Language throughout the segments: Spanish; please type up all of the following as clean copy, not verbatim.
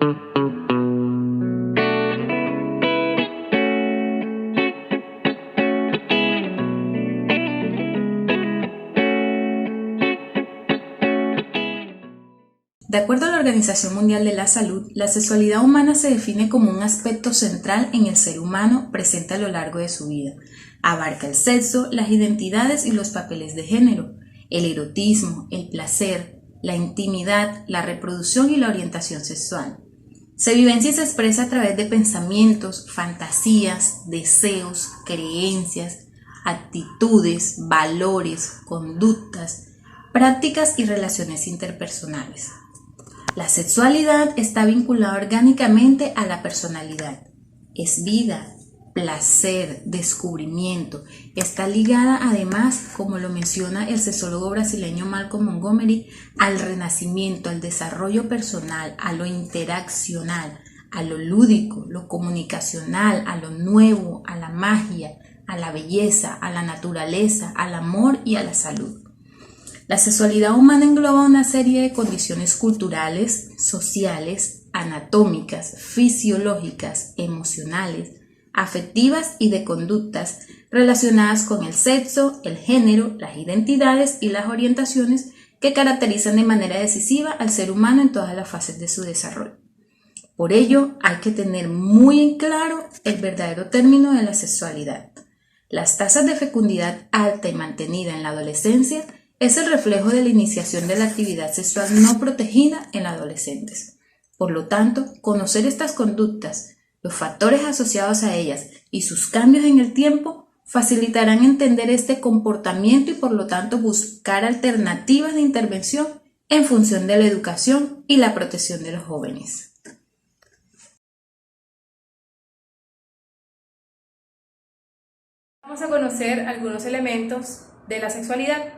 De acuerdo a la Organización Mundial de la Salud, la sexualidad humana se define como un aspecto central en el ser humano presente a lo largo de su vida. Abarca el sexo, las identidades y los papeles de género, el erotismo, el placer, la intimidad, la reproducción y la orientación sexual. Se vivencia y se expresa a través de pensamientos, fantasías, deseos, creencias, actitudes, valores, conductas, prácticas y relaciones interpersonales. La sexualidad está vinculada orgánicamente a la personalidad. Es vida, placer, descubrimiento. Está ligada además, como lo menciona el sexólogo brasileño Malcolm Montgomery, al renacimiento, al desarrollo personal, a lo interaccional, a lo lúdico, lo comunicacional, a lo nuevo, a la magia, a la belleza, a la naturaleza, al amor y a la salud. La sexualidad humana engloba una serie de condiciones culturales, sociales, anatómicas, fisiológicas, emocionales, afectivas y de conductas relacionadas con el sexo, el género, las identidades y las orientaciones que caracterizan de manera decisiva al ser humano en todas las fases de su desarrollo. Por ello, hay que tener muy en claro el verdadero término de la sexualidad. Las tasas de fecundidad alta y mantenida en la adolescencia es el reflejo de la iniciación de la actividad sexual no protegida en adolescentes. Por lo tanto, conocer estas conductas, los factores asociados a ellas y sus cambios en el tiempo facilitarán entender este comportamiento y por lo tanto buscar alternativas de intervención en función de la educación y la protección de los jóvenes. Vamos a conocer algunos elementos de la sexualidad.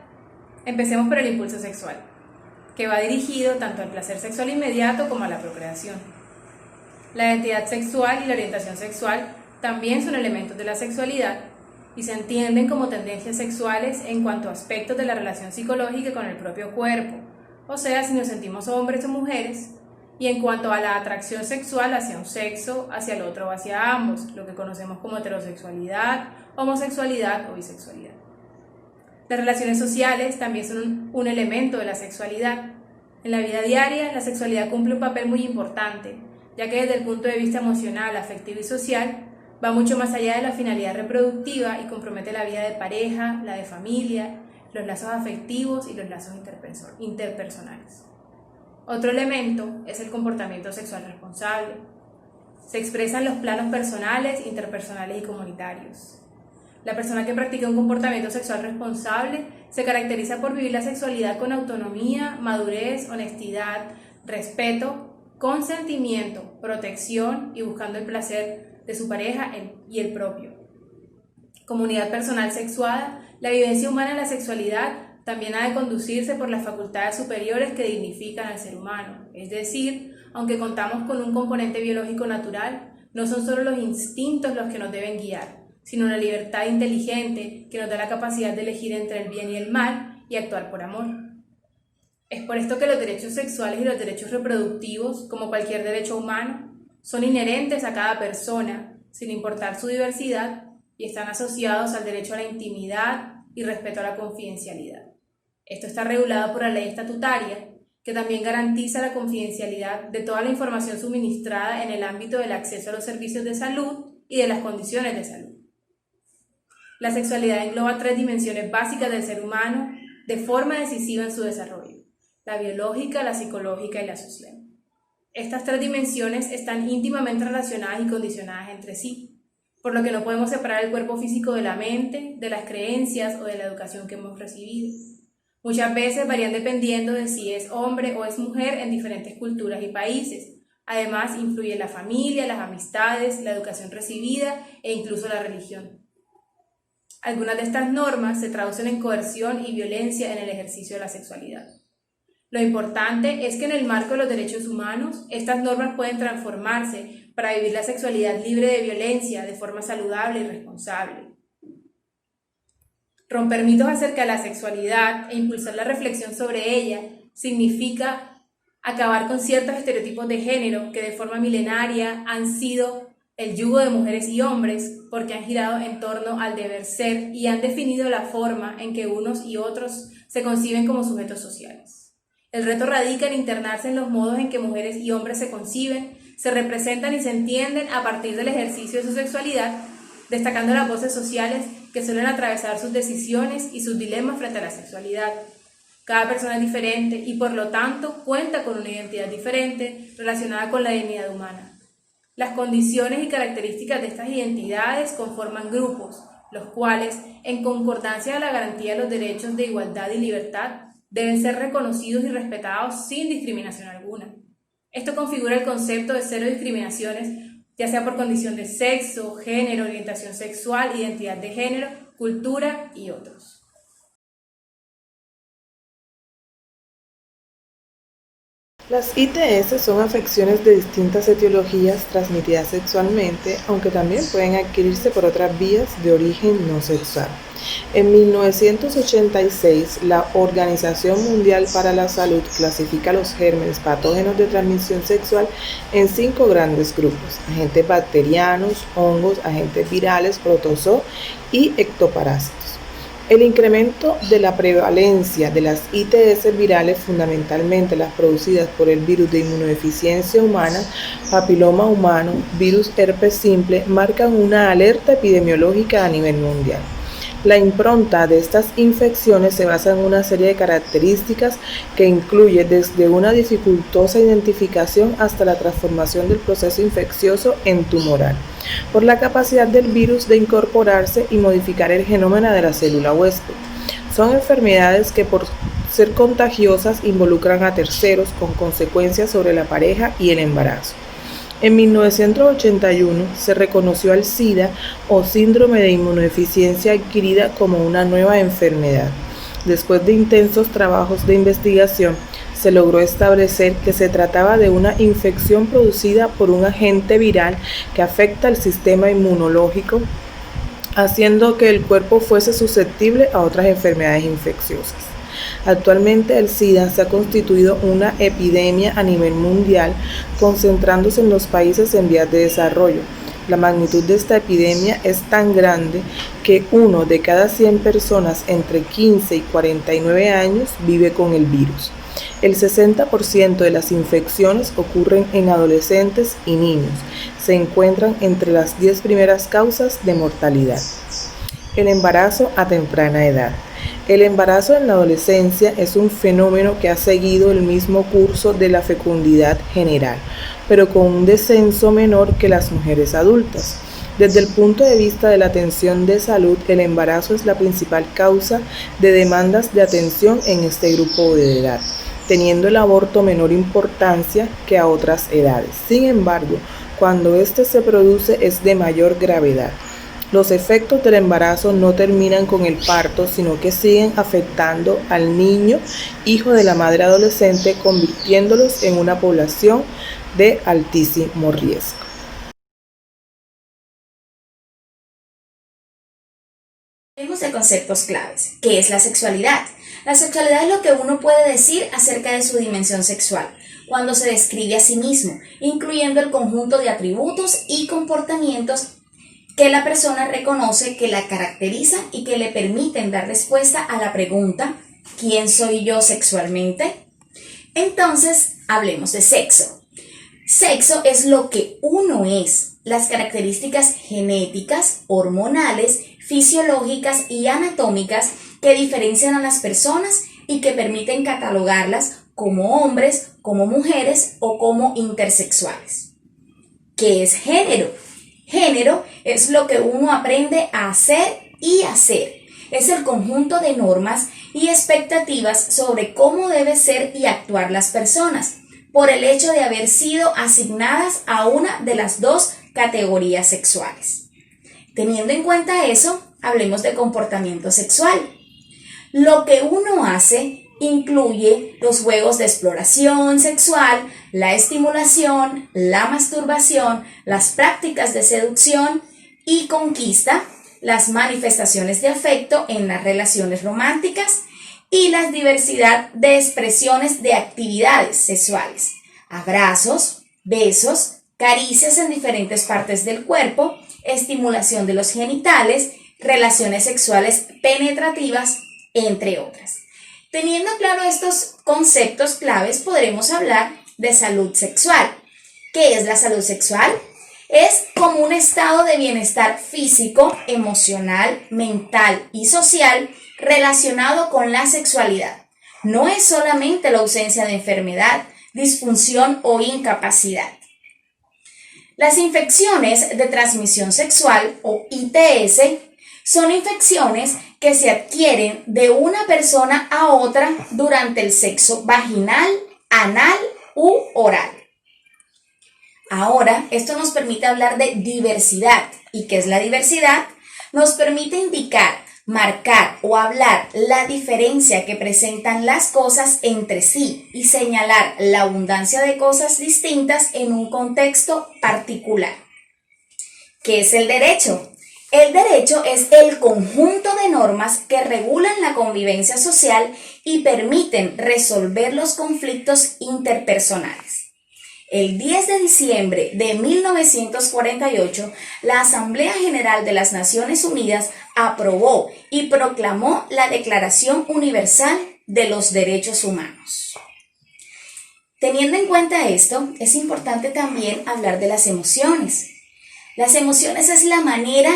Empecemos por el impulso sexual, que va dirigido tanto al placer sexual inmediato como a la procreación. La identidad sexual y la orientación sexual también son elementos de la sexualidad y se entienden como tendencias sexuales en cuanto a aspectos de la relación psicológica con el propio cuerpo, o sea, si nos sentimos hombres o mujeres, y en cuanto a la atracción sexual hacia un sexo, hacia el otro o hacia ambos, lo que conocemos como heterosexualidad, homosexualidad o bisexualidad. Las relaciones sociales también son un elemento de la sexualidad. En la vida diaria, la sexualidad cumple un papel muy importante, ya que desde el punto de vista emocional, afectivo y social, va mucho más allá de la finalidad reproductiva y compromete la vida de pareja, la de familia, los lazos afectivos y los lazos interpersonales. Otro elemento es el comportamiento sexual responsable. Se expresa en los planos personales, interpersonales y comunitarios. La persona que practica un comportamiento sexual responsable se caracteriza por vivir la sexualidad con autonomía, madurez, honestidad, respeto, consentimiento, protección y buscando el placer de su pareja y el propio. Comunidad personal sexuada, la vivencia humana en la sexualidad también ha de conducirse por las facultades superiores que dignifican al ser humano. Es decir, aunque contamos con un componente biológico natural, no son solo los instintos los que nos deben guiar, sino la libertad inteligente que nos da la capacidad de elegir entre el bien y el mal y actuar por amor. Es por esto que los derechos sexuales y los derechos reproductivos, como cualquier derecho humano, son inherentes a cada persona, sin importar su diversidad, y están asociados al derecho a la intimidad y respeto a la confidencialidad. Esto está regulado por la ley estatutaria, que también garantiza la confidencialidad de toda la información suministrada en el ámbito del acceso a los servicios de salud y de las condiciones de salud. La sexualidad engloba 3 dimensiones básicas del ser humano de forma decisiva en su desarrollo: la biológica, la psicológica y la social. Estas 3 dimensiones están íntimamente relacionadas y condicionadas entre sí, por lo que no podemos separar el cuerpo físico de la mente, de las creencias o de la educación que hemos recibido. Muchas veces varían dependiendo de si es hombre o es mujer en diferentes culturas y países. Además, influye la familia, las amistades, la educación recibida e incluso la religión. Algunas de estas normas se traducen en coerción y violencia en el ejercicio de la sexualidad. Lo importante es que en el marco de los derechos humanos, estas normas pueden transformarse para vivir la sexualidad libre de violencia de forma saludable y responsable. Romper mitos acerca de la sexualidad e impulsar la reflexión sobre ella significa acabar con ciertos estereotipos de género que de forma milenaria han sido el yugo de mujeres y hombres, porque han girado en torno al deber ser y han definido la forma en que unos y otros se conciben como sujetos sociales. El reto radica en internarse en los modos en que mujeres y hombres se conciben, se representan y se entienden a partir del ejercicio de su sexualidad, destacando las voces sociales que suelen atravesar sus decisiones y sus dilemas frente a la sexualidad. Cada persona es diferente y por lo tanto cuenta con una identidad diferente relacionada con la dignidad humana. Las condiciones y características de estas identidades conforman grupos, los cuales, en concordancia a la garantía de los derechos de igualdad y libertad, deben ser reconocidos y respetados sin discriminación alguna. Esto configura el concepto de cero discriminaciones, ya sea por condición de sexo, género, orientación sexual, identidad de género, cultura y otros. Las ITS son afecciones de distintas etiologías transmitidas sexualmente, aunque también pueden adquirirse por otras vías de origen no sexual. En 1986, la Organización Mundial para la Salud clasifica los gérmenes patógenos de transmisión sexual en 5 grandes grupos: agentes bacterianos, hongos, agentes virales, protozoos y ectoparásitos. El incremento de la prevalencia de las ITS virales, fundamentalmente las producidas por el virus de inmunodeficiencia humana, papiloma humano, virus herpes simple, marcan una alerta epidemiológica a nivel mundial. La impronta de estas infecciones se basa en una serie de características que incluye desde una dificultosa identificación hasta la transformación del proceso infeccioso en tumoral, por la capacidad del virus de incorporarse y modificar el genoma de la célula huésped. Son enfermedades que por ser contagiosas involucran a terceros con consecuencias sobre la pareja y el embarazo. En 1981 se reconoció al SIDA o síndrome de inmunodeficiencia adquirida como una nueva enfermedad. Después de intensos trabajos de investigación, se logró establecer que se trataba de una infección producida por un agente viral que afecta al sistema inmunológico, haciendo que el cuerpo fuese susceptible a otras enfermedades infecciosas. Actualmente el SIDA se ha constituido una epidemia a nivel mundial, concentrándose en los países en vías de desarrollo. La magnitud de esta epidemia es tan grande que 1 de cada 100 personas entre 15 y 49 años vive con el virus. El 60% de las infecciones ocurren en adolescentes y niños. Se encuentran entre las 10 primeras causas de mortalidad. El embarazo a temprana edad. El embarazo en la adolescencia es un fenómeno que ha seguido el mismo curso de la fecundidad general, pero con un descenso menor que las mujeres adultas. Desde el punto de vista de la atención de salud, el embarazo es la principal causa de demandas de atención en este grupo de edad, teniendo el aborto menor importancia que a otras edades. Sin embargo, cuando este se produce es de mayor gravedad. Los efectos del embarazo no terminan con el parto, sino que siguen afectando al niño, hijo de la madre adolescente, convirtiéndolos en una población de altísimo riesgo. Hablemos de conceptos claves. ¿Qué es la sexualidad? La sexualidad es lo que uno puede decir acerca de su dimensión sexual cuando se describe a sí mismo, incluyendo el conjunto de atributos y comportamientos que la persona reconoce que la caracterizan y que le permiten dar respuesta a la pregunta ¿quién soy yo sexualmente? Entonces, hablemos de sexo. Sexo es lo que uno es, las características genéticas, hormonales, fisiológicas y anatómicas que diferencian a las personas y que permiten catalogarlas como hombres, como mujeres o como intersexuales. ¿Qué es género? Género es lo que uno aprende a hacer y hacer. Es el conjunto de normas y expectativas sobre cómo debe ser y actuar las personas, por el hecho de haber sido asignadas a una de las dos categorías sexuales. Teniendo en cuenta eso, hablemos de comportamiento sexual. Lo que uno hace incluye los juegos de exploración sexual, la estimulación, la masturbación, las prácticas de seducción y conquista, las manifestaciones de afecto en las relaciones románticas y la diversidad de expresiones de actividades sexuales, abrazos, besos, caricias en diferentes partes del cuerpo, estimulación de los genitales, relaciones sexuales penetrativas, entre otras. Teniendo claro estos conceptos claves, podremos hablar de salud sexual. ¿Qué es la salud sexual? Es como un estado de bienestar físico, emocional, mental y social relacionado con la sexualidad. No es solamente la ausencia de enfermedad, disfunción o incapacidad. Las infecciones de transmisión sexual o ITS son infecciones que se adquieren de una persona a otra durante el sexo vaginal, anal u oral. Ahora, esto nos permite hablar de diversidad. ¿Y qué es la diversidad? Nos permite indicar, marcar o hablar la diferencia que presentan las cosas entre sí y señalar la abundancia de cosas distintas en un contexto particular. ¿Qué es el derecho? El derecho es el conjunto de normas que regulan la convivencia social y permiten resolver los conflictos interpersonales. El 10 de diciembre de 1948, la Asamblea General de las Naciones Unidas aprobó y proclamó la Declaración Universal de los Derechos Humanos. Teniendo en cuenta esto, es importante también hablar de las emociones. Las emociones es la manera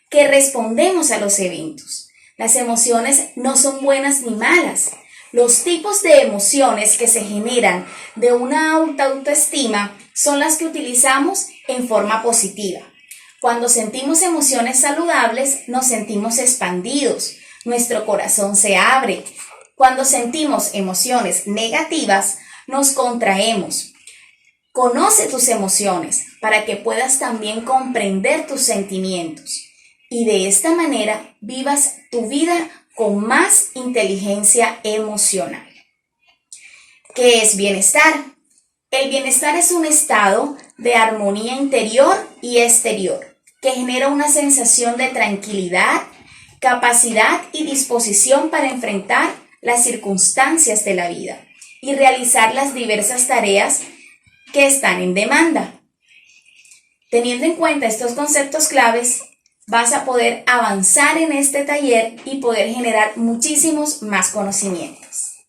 que respondemos a los eventos. Las emociones no son buenas ni malas. Los tipos de emociones que se generan de una alta autoestima son las que utilizamos en forma positiva. Cuando sentimos emociones saludables, nos sentimos expandidos, nuestro corazón se abre. Cuando sentimos emociones negativas, nos contraemos. Conoce tus emociones para que puedas también comprender tus sentimientos y de esta manera vivas tu vida con más inteligencia emocional. ¿Qué es bienestar? El bienestar es un estado de armonía interior y exterior que genera una sensación de tranquilidad, capacidad y disposición para enfrentar las circunstancias de la vida y realizar las diversas tareas que están en demanda. Teniendo en cuenta estos conceptos claves, vas a poder avanzar en este taller y poder generar muchísimos más conocimientos.